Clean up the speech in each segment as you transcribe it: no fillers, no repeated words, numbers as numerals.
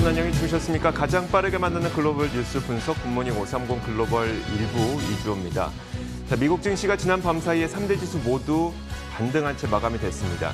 여러분 안녕히 주무셨습니까? 가장 빠르게 만드는 글로벌 뉴스 분석 굿모닝 530 글로벌 1부 이주호입니다. 자, 미국 증시가 지난 밤 사이에 3대 지수 모두 반등한 채 마감이 됐습니다.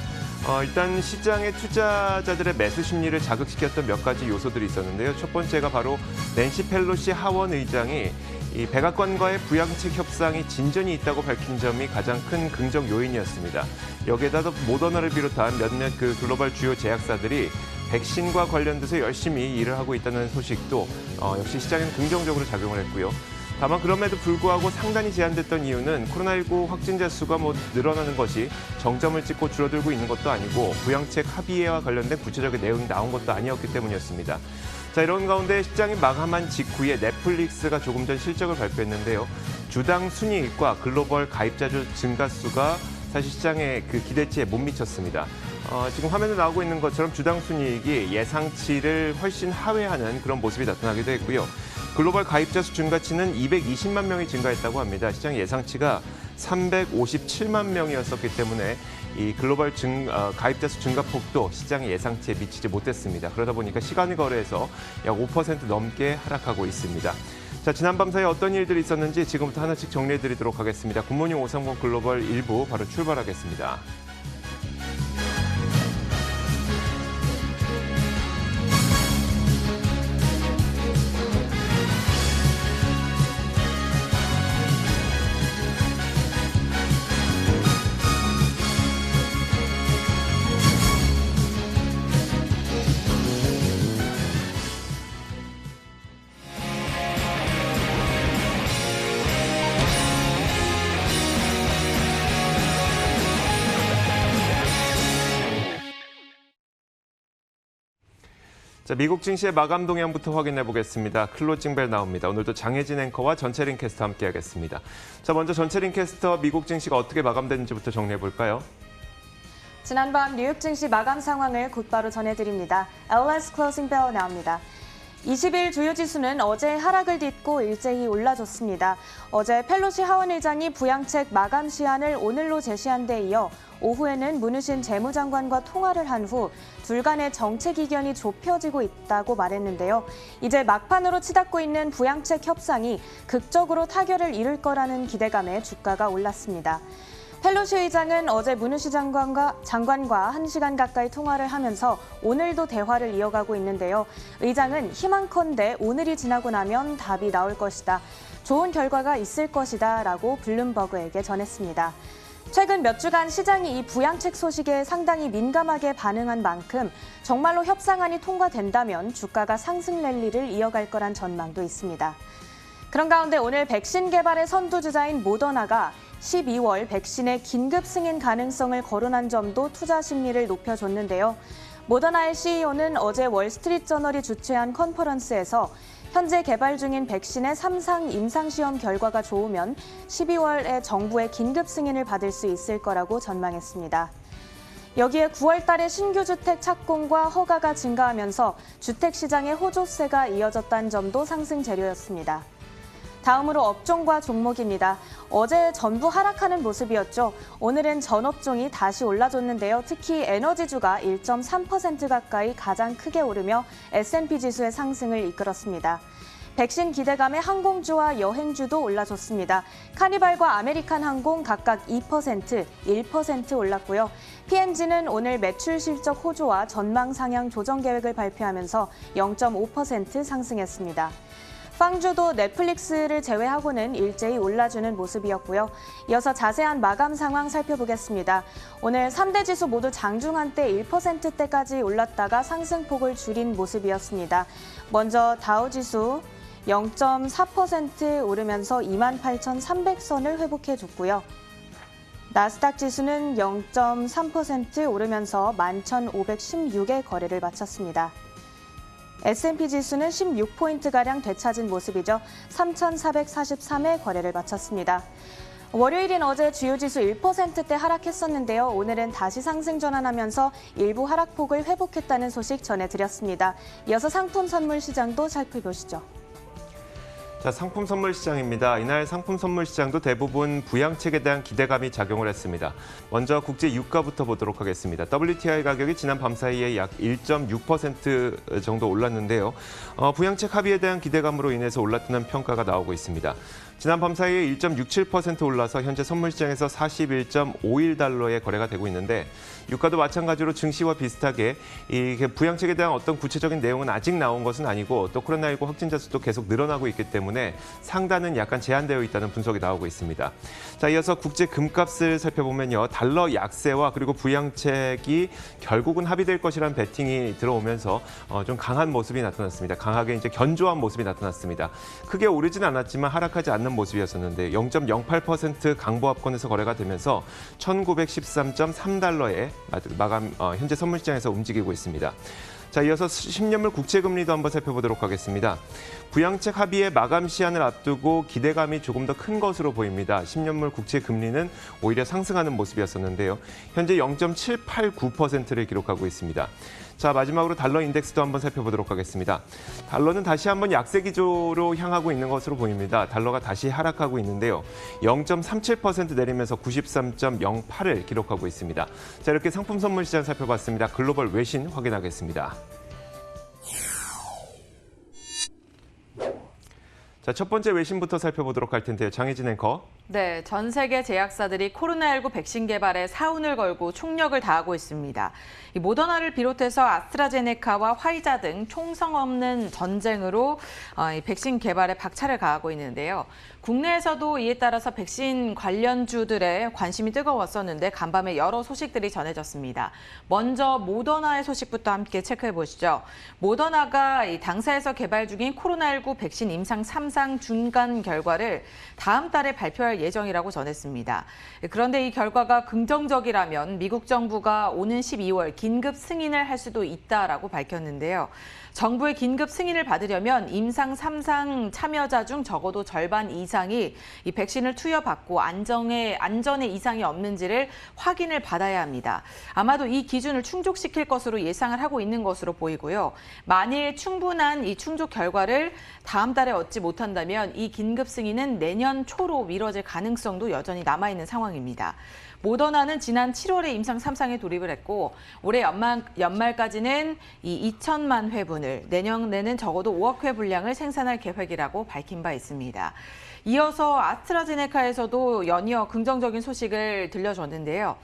일단 시장의 투자자들의 매수 심리를 자극시켰던 몇 가지 요소들이 있었는데요. 첫 번째가 바로 낸시 펠로시 하원 의장이 이 백악관과의 부양책 협상이 진전이 있다고 밝힌 점이 가장 큰 긍정 요인이었습니다. 여기에다 모더나를 비롯한 몇몇 글로벌 주요 제약사들이 백신과 관련돼서 열심히 일을 하고 있다는 소식도 역시 시장에는 긍정적으로 작용을 했고요. 다만 그럼에도 불구하고 상단이 제한됐던 이유는 코로나19 확진자 수가 늘어나는 것이 정점을 찍고 줄어들고 있는 것도 아니고 부양책 합의회와 관련된 구체적인 내용이 나온 것도 아니었기 때문이었습니다. 자, 이런 가운데 시장이 마감한 직후에 넷플릭스가 조금 전 실적을 발표했는데요. 주당 순이익과 글로벌 가입자 증가수가 사실 시장의 기대치에 못 미쳤습니다. 지금 화면에 나오고 있는 것처럼 주당 순이익이 예상치를 훨씬 하회하는 그런 모습이 나타나기도 했고요. 글로벌 가입자 수 증가치는 220만 명이 증가했다고 합니다. 시장 예상치가 357만 명이었었기 때문에 이 글로벌 가입자 수 증가폭도 시장의 예상치에 미치지 못했습니다. 그러다 보니까 시간의 거래에서 약 5% 넘게 하락하고 있습니다. 자, 지난밤 사이에 어떤 일들이 있었는지 지금부터 하나씩 정리해드리도록 하겠습니다. 굿모닝 530 글로벌 1부 바로 출발하겠습니다. 자, 미국 증시의 마감 동향부터 확인해 보겠습니다. 클로징 벨 나옵니다. 오늘도 장혜진 앵커와 전채린 캐스터 함께하겠습니다. 자, 먼저 전채린 캐스터 미국 증시가 어떻게 마감됐는지부터 정리해 볼까요? 지난밤 뉴욕 증시 마감 상황을 곧바로 전해드립니다. LS 클로징 벨 나옵니다. 20일 주요 지수는 어제 하락을 딛고 일제히 올라줬습니다. 어제 펠로시 하원 의장이 부양책 마감 시한을 오늘로 제시한 데 이어 오후에는 문우신 재무장관과 통화를 한 후 둘 간의 정책 이견이 좁혀지고 있다고 말했는데요. 이제 막판으로 치닫고 있는 부양책 협상이 극적으로 타결을 이룰 거라는 기대감에 주가가 올랐습니다. 펠로시 의장은 어제 문우시 장관과 1시간 가까이 통화를 하면서 오늘도 대화를 이어가고 있는데요. 의장은 희망컨대 오늘이 지나고 나면 답이 나올 것이다. 좋은 결과가 있을 것이다 라고 블룸버그에게 전했습니다. 최근 몇 주간 시장이 이 부양책 소식에 상당히 민감하게 반응한 만큼 정말로 협상안이 통과된다면 주가가 상승 랠리를 이어갈 거란 전망도 있습니다. 그런 가운데 오늘 백신 개발의 선두주자인 모더나가 12월 백신의 긴급 승인 가능성을 거론한 점도 투자 심리를 높여줬는데요. 모더나의 CEO는 어제 월스트리트저널이 주최한 컨퍼런스에서 현재 개발 중인 백신의 3상 임상시험 결과가 좋으면 12월에 정부의 긴급 승인을 받을 수 있을 거라고 전망했습니다. 여기에 9월 달에 신규 주택 착공과 허가가 증가하면서 주택시장의 호조세가 이어졌다는 점도 상승 재료였습니다. 다음으로 업종과 종목입니다. 어제 전부 하락하는 모습이었죠. 오늘은 전 업종이 다시 올라줬는데요. 특히 에너지주가 1.3% 가까이 가장 크게 오르며 S&P 지수의 상승을 이끌었습니다. 백신 기대감에 항공주와 여행주도 올라줬습니다. 카니발과 아메리칸 항공 각각 2%, 1% 올랐고요. P&G는 오늘 매출 실적 호조와 전망 상향 조정 계획을 발표하면서 0.5% 상승했습니다. 빵주도 넷플릭스를 제외하고는 일제히 올라주는 모습이었고요. 이어서 자세한 마감 상황 살펴보겠습니다. 오늘 3대 지수 모두 장중한때 1%대까지 올랐다가 상승폭을 줄인 모습이었습니다. 먼저 다우지수 0.4% 오르면서 28,300선을 회복해줬고요. 나스닥 지수는 0.3% 오르면서 11,516의 거래를 마쳤습니다. S&P 지수는 16포인트가량 되찾은 모습이죠. 3,443의 거래를 마쳤습니다. 월요일인 어제 주요 지수 1%대 하락했었는데요. 오늘은 다시 상승 전환하면서 일부 하락폭을 회복했다는 소식 전해드렸습니다. 이어서 상품 선물 시장도 살펴보시죠. 자, 상품 선물 시장입니다. 이날 상품 선물 시장도 대부분 부양책에 대한 기대감이 작용을 했습니다. 먼저 국제 유가부터 보도록 하겠습니다. WTI 가격이 지난 밤 사이에 약 1.6% 정도 올랐는데요. 부양책 합의에 대한 기대감으로 인해서 올랐다는 평가가 나오고 있습니다. 지난 밤 사이에 1.67% 올라서 현재 선물 시장에서 41.51달러에 거래가 되고 있는데 유가도 마찬가지로 증시와 비슷하게 이 부양책에 대한 어떤 구체적인 내용은 아직 나온 것은 아니고 또 코로나19 확진자 수도 계속 늘어나고 있기 때문에 상단은 약간 제한되어 있다는 분석이 나오고 있습니다. 자, 이어서 국제 금값을 살펴보면요. 달러 약세와 그리고 부양책이 결국은 합의될 것이라는 베팅이 들어오면서 좀 강한 모습이 나타났습니다. 강하게 이제 견조한 모습이 나타났습니다. 크게 오르진 않았지만 하락하지 않는 모습이었었는데 0.08% 강보합권에서 거래가 되면서 1913.3달러에 마감 현재 선물시장에서 움직이고 있습니다. 자, 이어서 10년물 국채금리도 한번 살펴보도록 하겠습니다. 부양책 합의의 마감 시한을 앞두고 기대감이 조금 더 큰 것으로 보입니다. 10년물 국채금리는 오히려 상승하는 모습이었었는데요. 현재 0.789%를 기록하고 있습니다. 자, 마지막으로 달러 인덱스도 한번 살펴보도록 하겠습니다. 달러는 다시 한번 약세 기조로 향하고 있는 것으로 보입니다. 달러가 다시 하락하고 있는데요. 0.37% 내리면서 93.08을 기록하고 있습니다. 자, 이렇게 상품 선물 시장 살펴봤습니다. 글로벌 외신 확인하겠습니다. 자, 첫 번째 외신부터 살펴보도록 할 텐데요. 장혜진 앵커. 네, 전 세계 제약사들이 코로나19 백신 개발에 사운을 걸고 총력을 다하고 있습니다. 이 모더나를 비롯해서 아스트라제네카와 화이자 등 총성 없는 전쟁으로 이 백신 개발에 박차를 가하고 있는데요. 국내에서도 이에 따라서 백신 관련주들의 관심이 뜨거웠었는데 간밤에 여러 소식들이 전해졌습니다. 먼저 모더나의 소식부터 함께 체크해 보시죠. 모더나가 이 당사에서 개발 중인 코로나19 백신 임상 3상 중간 결과를 다음 달에 발표할 예정이라고 전했습니다. 그런데 이 결과가 긍정적이라면 미국 정부가 오는 12월 긴급 승인을 할 수도 있다라고 밝혔는데요. 정부의 긴급 승인을 받으려면 임상 3상 참여자 중 적어도 절반 이상이 이 백신을 투여받고 안전에 이상이 없는지를 확인을 받아야 합니다. 아마도 이 기준을 충족시킬 것으로 예상을 하고 있는 것으로 보이고요. 만일 충분한 이 충족 결과를 다음 달에 얻지 못한다면 이 긴급 승인은 내년 초로 미뤄질 가능성도 여전히 남아있는 상황입니다. 모더나는 지난 7월에 임상 3상에 돌입을 했고 올해 연말까지는 이 2천만 회분을, 내년에는 적어도 5억 회 분량을 생산할 계획이라고 밝힌 바 있습니다. 이어서 아스트라제네카에서도 연이어 긍정적인 소식을 들려줬는데요.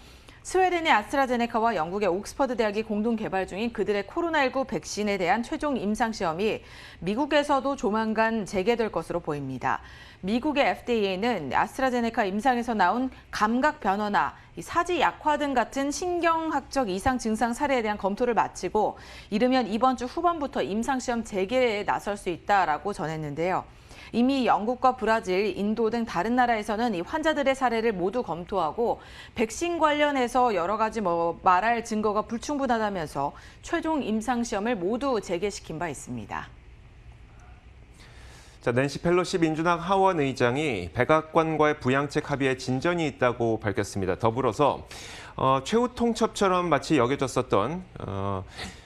스웨덴의 아스트라제네카와 영국의 옥스퍼드 대학이 공동 개발 중인 그들의 코로나19 백신에 대한 최종 임상 시험이 미국에서도 조만간 재개될 것으로 보입니다. 미국의 FDA는 아스트라제네카 임상에서 나온 감각 변화나 사지 약화 등 같은 신경학적 이상 증상 사례에 대한 검토를 마치고 이르면 이번 주 후반부터 임상시험 재개에 나설 수 있다라고 전했는데요. 이미 영국과 브라질, 인도 등 다른 나라에서는 이 환자들의 사례를 모두 검토하고 백신 관련해서 여러 가지 말할 증거가 불충분하다면서 최종 임상시험을 모두 재개시킨 바 있습니다. 자, 낸시 펠로시 민주당 하원 의장이 백악관과의 부양책 합의에 진전이 있다고 밝혔습니다. 더불어서 최후 통첩처럼 마치 여겨졌었던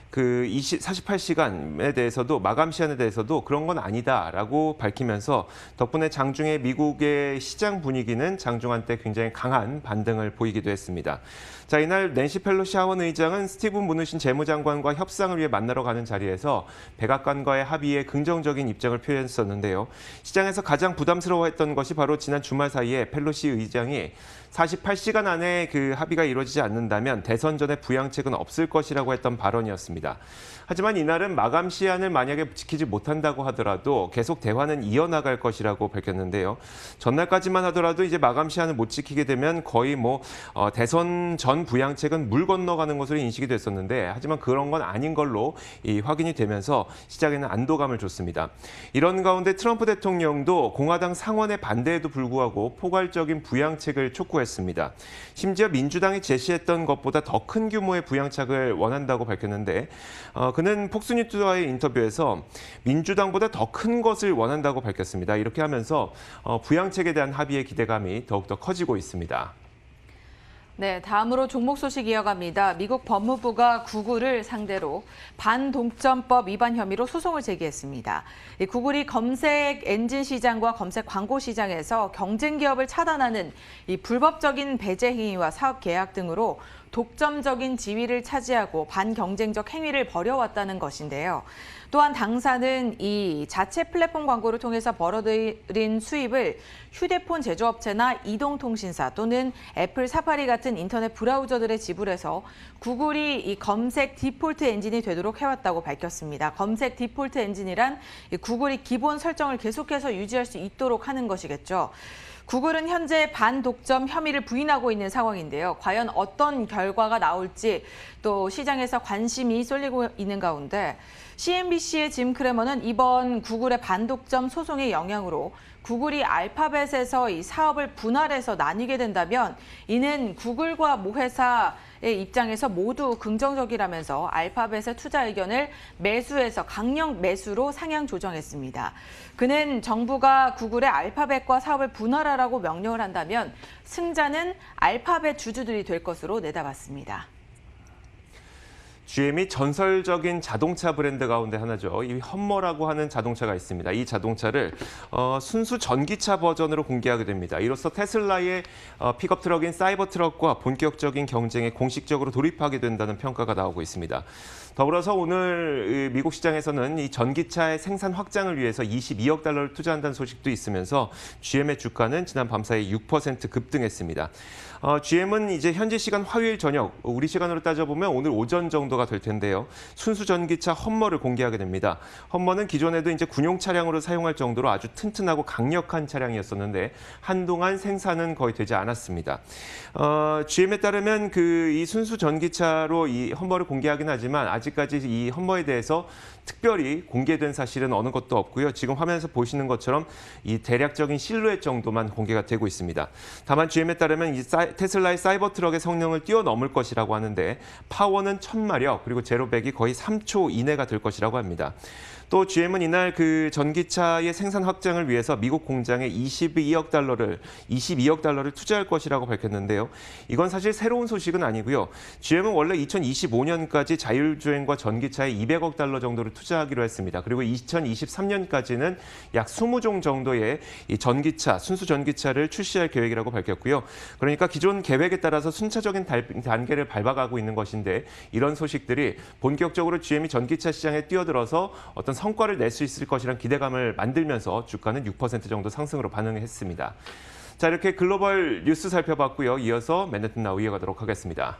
그 48시간에 대해서도 마감 시한에 대해서도 그런 건 아니다라고 밝히면서 덕분에 장중에 미국의 시장 분위기는 장중 한때 굉장히 강한 반등을 보이기도 했습니다. 자, 이날 낸시 펠로시 하원 의장은 스티븐 무누신 재무장관과 협상을 위해 만나러 가는 자리에서 백악관과의 합의에 긍정적인 입장을 표현했었는데요. 시장에서 가장 부담스러워했던 것이 바로 지난 주말 사이에 펠로시 의장이 48시간 안에 그 합의가 이루어지지 않는다면 대선 전에 부양책은 없을 것이라고 했던 발언이었습니다. 하지만 이날은 마감 시한을 만약에 지키지 못한다고 하더라도 계속 대화는 이어나갈 것이라고 밝혔는데요. 전날까지만 하더라도 이제 마감 시한을 못 지키게 되면 거의 대선 전 부양책은 물 건너가는 것으로 인식이 됐었는데 하지만 그런 건 아닌 걸로 확인이 되면서 시장에는 안도감을 줬습니다. 이런 가운데 트럼프 대통령도 공화당 상원의 반대에도 불구하고 포괄적인 부양책을 촉구했습니다. 심지어 민주당이 제시했던 것보다 더 큰 규모의 부양책을 원한다고 밝혔는데 그는 폭스뉴스와의 인터뷰에서 민주당보다 더 큰 것을 원한다고 밝혔습니다. 이렇게 하면서 부양책에 대한 합의의 기대감이 더욱더 커지고 있습니다. 네, 다음으로 종목 소식 이어갑니다. 미국 법무부가 구글을 상대로 반독점법 위반 혐의로 소송을 제기했습니다. 이 구글이 검색 엔진 시장과 검색 광고 시장에서 경쟁 기업을 차단하는 이 불법적인 배제 행위와 사업 계약 등으로 독점적인 지위를 차지하고 반경쟁적 행위를 벌여왔다는 것인데요. 또한 당사는 이 자체 플랫폼 광고를 통해서 벌어들인 수입을 휴대폰 제조업체나 이동통신사 또는 애플 사파리 같은 인터넷 브라우저들에 지불해서 구글이 이 검색 디폴트 엔진이 되도록 해왔다고 밝혔습니다. 검색 디폴트 엔진이란 이 구글이 기본 설정을 계속해서 유지할 수 있도록 하는 것이겠죠. 구글은 현재 반독점 혐의를 부인하고 있는 상황인데요. 과연 어떤 결과가 나올지 또 시장에서 관심이 쏠리고 있는 가운데 CNBC의 짐 크래머는 이번 구글의 반독점 소송의 영향으로 구글이 알파벳에서 이 사업을 분할해서 나뉘게 된다면 이는 구글과 모 회사의 입장에서 모두 긍정적이라면서 알파벳의 투자 의견을 매수해서 강력 매수로 상향 조정했습니다. 그는 정부가 구글의 알파벳과 사업을 분할하라고 명령을 한다면 승자는 알파벳 주주들이 될 것으로 내다봤습니다. GM이 전설적인 자동차 브랜드 가운데 하나죠. 이 험머라고 하는 자동차가 있습니다. 이 자동차를 순수 전기차 버전으로 공개하게 됩니다. 이로써 테슬라의 픽업 트럭인 사이버 트럭과 본격적인 경쟁에 공식적으로 돌입하게 된다는 평가가 나오고 있습니다. 더불어서 오늘 미국 시장에서는 이 전기차의 생산 확장을 위해서 22억 달러를 투자한다는 소식도 있으면서 GM의 주가는 지난 밤 사이 6% 급등했습니다. GM은 이제 현지 시간 화요일 저녁, 우리 시간으로 따져보면 오늘 오전 정도가 될 텐데요. 순수 전기차 험머를 공개하게 됩니다. 험머는 기존에도 이제 군용 차량으로 사용할 정도로 아주 튼튼하고 강력한 차량이었었는데 한동안 생산은 거의 되지 않았습니다. GM에 따르면 이 순수 전기차로 이 험머를 공개하긴 하지만 아직까지 이 험머에 대해서 특별히 공개된 사실은 어느 것도 없고요. 지금 화면에서 보시는 것처럼 이 대략적인 실루엣 정도만 공개가 되고 있습니다. 다만 GM에 따르면 이 테슬라의 사이버 트럭의 성능을 뛰어넘을 것이라고 하는데 파워는 1000마력 그리고 제로백이 거의 3초 이내가 될 것이라고 합니다. 또 GM은 이날 그 전기차의 생산 확장을 위해서 미국 공장에 22억 달러를 투자할 것이라고 밝혔는데요. 이건 사실 새로운 소식은 아니고요. GM은 원래 2025년까지 자율주행과 전기차에 200억 달러 정도를 투자하기로 했습니다. 그리고 2023년까지는 약 20종 정도의 이 전기차, 순수 전기차를 출시할 계획이라고 밝혔고요. 그러니까 기존 계획에 따라서 순차적인 단계를 밟아가고 있는 것인데 이런 소식들이 본격적으로 GM이 전기차 시장에 뛰어들어서 어떤 성과를 낼 수 있을 것이라는 기대감을 만들면서 주가는 6% 정도 상승으로 반응했습니다. 자, 이렇게 글로벌 뉴스 살펴봤고요. 이어서 맨해튼 나우 이어가도록 하겠습니다.